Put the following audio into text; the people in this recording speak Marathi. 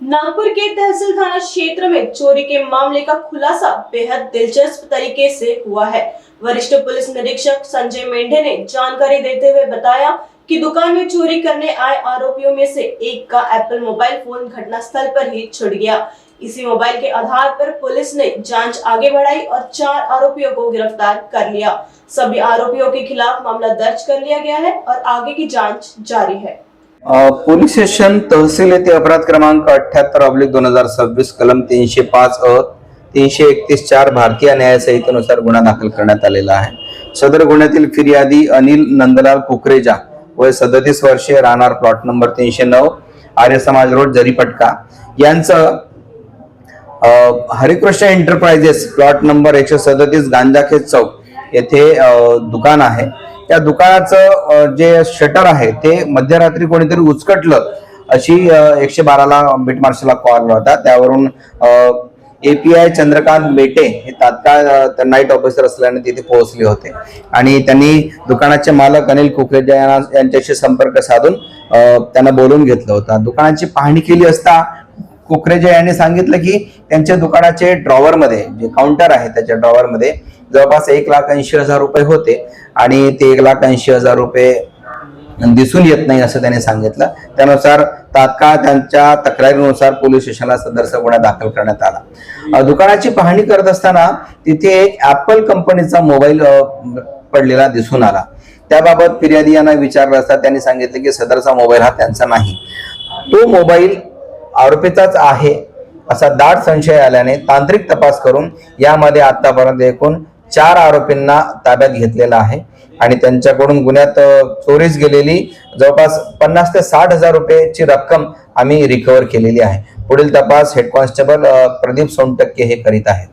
नागपुर के तहसील थाना क्षेत्र में चोरी के मामले का खुलासा बेहद दिलचस्प तरीके से हुआ है। वरिष्ठ पुलिस निरीक्षक संजय मेंढे ने जानकारी देते हुए बताया कि दुकान में चोरी करने आए आरोपियों में से एक का एप्पल मोबाइल फोन घटनास्थल पर ही छुट गया। इसी मोबाइल के आधार पर पुलिस ने जांच आगे बढ़ाई और 4 आरोपियों को गिरफ्तार कर लिया। सभी आरोपियों के खिलाफ मामला दर्ज कर लिया गया है और आगे की जांच जारी है। पोलीस स्टेशन तहसील येथे अपराध क्रमांक 78/2026 कलम 305 331-4 भारतीय न्याय संहितेनुसार गुन्हा दाखल करण्यात आलेला आहे। सदर गुन्ह्यातील फिर्यादी अनिल नंदलाल कुकरेजा वय 37 वर्षे, राहणार plot number 309 Arya Samaj road Jaripatka यांचं हरिकृष्ण एंटरप्राइजेस प्लॉट नंबर 137 गांजाखेत चौक येथे दुकान आहे। त्या दुकानाचं जे शटर आहे ते मध्यरात्री कोणीतरी उचकटलं अशी 112ला बीट मार्शलला कॉल होता। त्यावरून API चंद्रकांत मेटे हे तात्काळ नाईट ऑफिसर असल्याने तिथे पोहोचले होते आणि त्यांनी दुकानाचे मालक अनिल कुकरेजा यांच्याशी संपर्क साधून त्यांना बोलून घेतलं होतं। दुकानाची पाहणी केली असता कुकरेजा यांनी सांगितलं की त्यांच्या दुकानाचे ड्रॉवर मध्ये जे काउंटर आहे त्याच्या ड्रॉवर मध्ये जवळपास 1,80,000 रुपये होते आणि ते 1,80,000 रुपये दिसून येत नाही असं त्यांनी सांगितलं। त्यानुसार तात्काळ त्यांच्या तक्रारीनुसार पोलीस स्टेशनला सदरचा गुन्हा दाखल करण्यात आला। दुकानाची पाहणी करत असताना तिथे एक ऍपल कंपनीचा मोबाईल पडलेला दिसून आला। त्याबाबत फिर्यादी यांना विचारलं असता त्यांनी सांगितलं की सदरचा मोबाईल हा त्यांचा नाही, तो मोबाईल आरोपीचाच आहे असा दाट संशय आल्याने तांत्रिक तपास करून यामध्ये आतापर्यंत एकूण 4 आरोपींना ताब्यात घेतलेला आहे आणि त्यांच्याकडून गुन्ह्यात चोरीस गेलेली जवळपास 50,000 ते 60,000 रुपयाची रक्कम आम्ही रिकव्हर केलेली आहे। पुढील तपास हेड कॉन्स्टेबल प्रदीप सोनटक्के हे करीत आहेत।